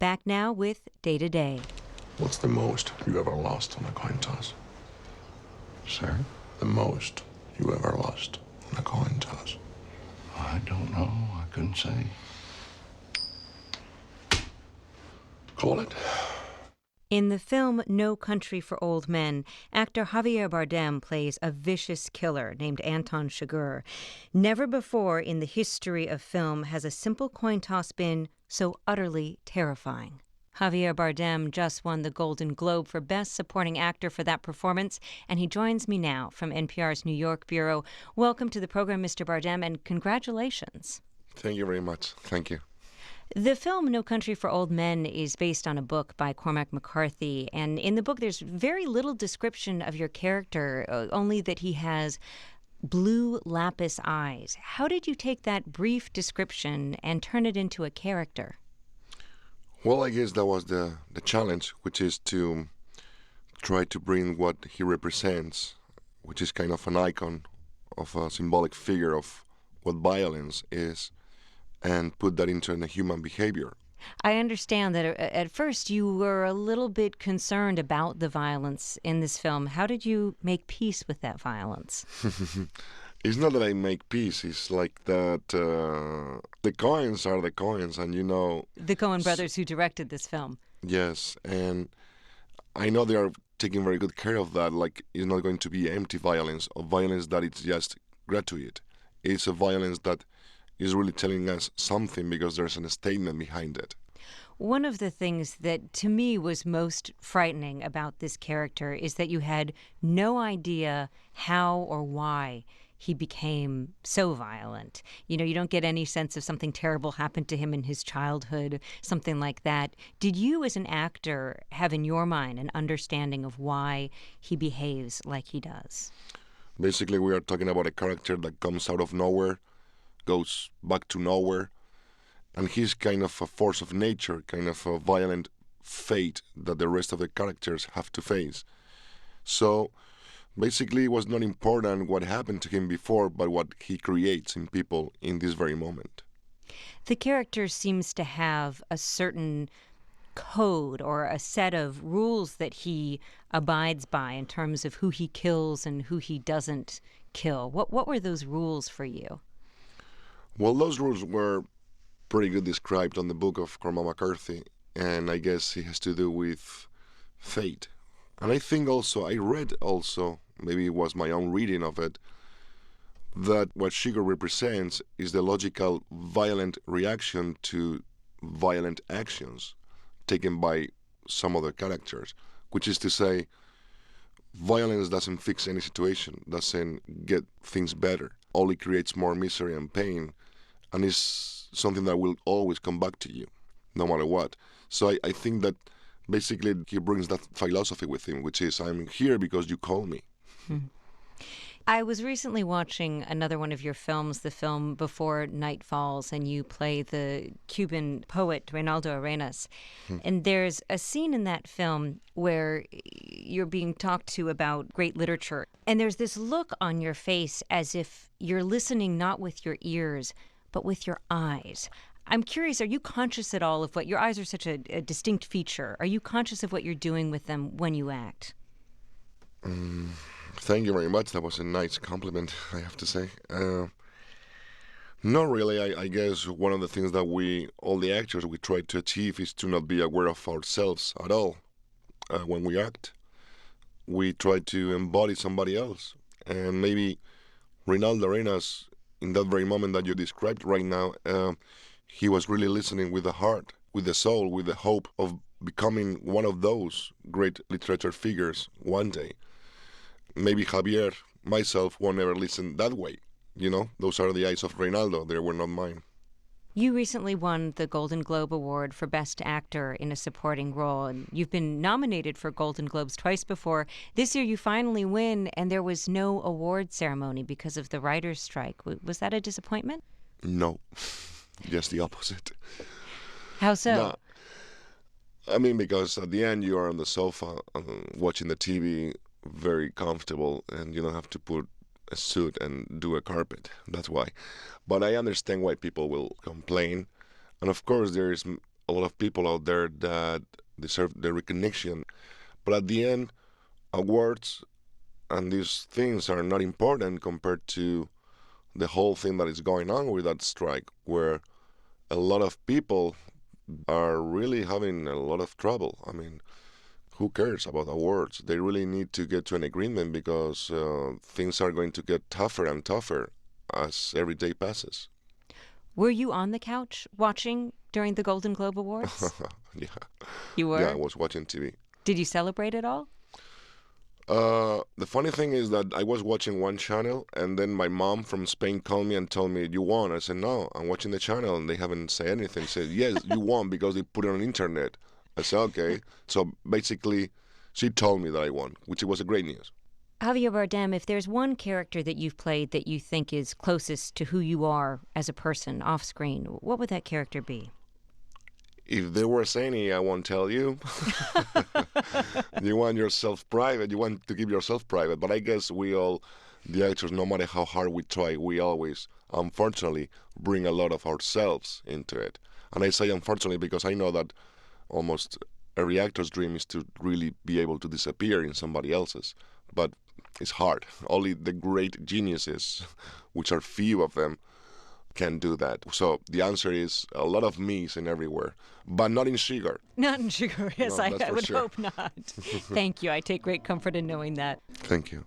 Back now with Day to Day. What's the most you ever lost on a coin toss? Sir? The most you ever lost on a coin toss? I don't know. I couldn't say. Call it. In the film No Country for Old Men, actor Javier Bardem plays a vicious killer named Anton Chigurh. Never before in the history of film has a simple coin toss been so utterly terrifying. Javier Bardem just won the Golden Globe for Best Supporting Actor for that performance, and he joins me now from NPR's New York bureau. Welcome to the program, Mr. Bardem, and congratulations. Thank you very much. Thank you. The film No Country for Old Men is based on a book by Cormac McCarthy, and in the book there's very little description of your character, only that he has blue lapis eyes. How did you take that brief description and turn it into a character? Well, I guess that was the challenge, which is to try to bring what he represents, which is kind of an icon of a symbolic figure of what violence is, and put that into a human behavior. I understand that at first you were a little bit concerned about the violence in this film. How did you make peace with that violence? It's not that I make peace. It's like that the coins are the coins, and you know... The Coen brothers who directed this film. Yes, and I know they are taking very good care of that. Like, it's not going to be empty violence, or violence that it's just gratuitous. It's a violence that is really telling us something because there's a statement behind it. One of the things that to me was most frightening about this character is that you had no idea how or why he became so violent. You know, you don't get any sense of something terrible happened to him in his childhood, something like that. Did you as an actor have in your mind an understanding of why he behaves like he does? Basically, we are talking about a character that comes out of nowhere, goes back to nowhere, and he's kind of a force of nature, kind of a violent fate that the rest of the characters have to face. So basically it was not important what happened to him before, but what he creates in people in this very moment. The character seems to have a certain code or a set of rules that he abides by in terms of who he kills and who he doesn't kill. What were those rules for you? Well, those rules were pretty good described on the book of Cormac McCarthy, and I guess it has to do with fate. And I think also, I read also, maybe it was my own reading of it, that what Chigurh represents is the logical, violent reaction to violent actions taken by some other characters, which is to say, violence doesn't fix any situation, doesn't get things better, only creates more misery and pain, and is something that will always come back to you, no matter what. So I think that basically he brings that philosophy with him, which is, I'm here because you call me. I was recently watching another one of your films, the film Before Night Falls, and you play the Cuban poet Reinaldo Arenas. And there's a scene in that film where you're being talked to about great literature. And there's this look on your face as if you're listening not with your ears, but with your eyes. I'm curious, are you conscious at all of what your eyes are such a distinct feature? Are you conscious of what you're doing with them when you act? Thank you very much. That was a nice compliment, I have to say. Not really. I guess one of the things that all the actors, we try to achieve is to not be aware of ourselves at all when we act. We try to embody somebody else. And maybe Reinaldo Arenas, in that very moment that you described right now, he was really listening with the heart, with the soul, with the hope of becoming one of those great literature figures one day. Maybe Javier, myself, won't ever listen that way. You know, those are the eyes of Reinaldo. They were not mine. You recently won the Golden Globe Award for Best Actor in a Supporting Role, and you've been nominated for Golden Globes twice before. This year you finally win, and there was no award ceremony because of the writer's strike. Was that a disappointment? No, just the opposite. How so? No. I mean, because at the end you are on the sofa watching the TV, very comfortable, and you don't have to put a suit and do a carpet. That's why. But I understand why people will complain. And of course, there is a lot of people out there that deserve the recognition. But at the end, awards and these things are not important compared to the whole thing that is going on with that strike, where a lot of people are really having a lot of trouble. I mean, who cares about awards? They really need to get to an agreement because things are going to get tougher and tougher as every day passes. Were you on the couch watching during the Golden Globe Awards? Yeah. You were? Yeah, I was watching TV. Did you celebrate at all? The funny thing is that I was watching one channel, and then my mom from Spain called me and told me, "You won." I said, "No, I'm watching the channel," and they haven't said anything. She said, "Yes, you won because they put it on internet." I said, "Okay." So basically, she told me that I won, which was a great news. Javier Bardem, if there's one character that you've played that you think is closest to who you are as a person off screen, what would that character be? If there was any, I won't tell you. You want yourself private. You want to keep yourself private. But I guess we all, the actors, no matter how hard we try, we always, unfortunately, bring a lot of ourselves into it. And I say unfortunately because I know that almost every actor's dream is to really be able to disappear in somebody else's. But it's hard. Only the great geniuses, which are few of them, can do that. So the answer is a lot of me's in everywhere, but not in Chigurh. Not in Chigurh, yes, No, I that's for would sure. hope not. Thank you. I take great comfort in knowing that. Thank you.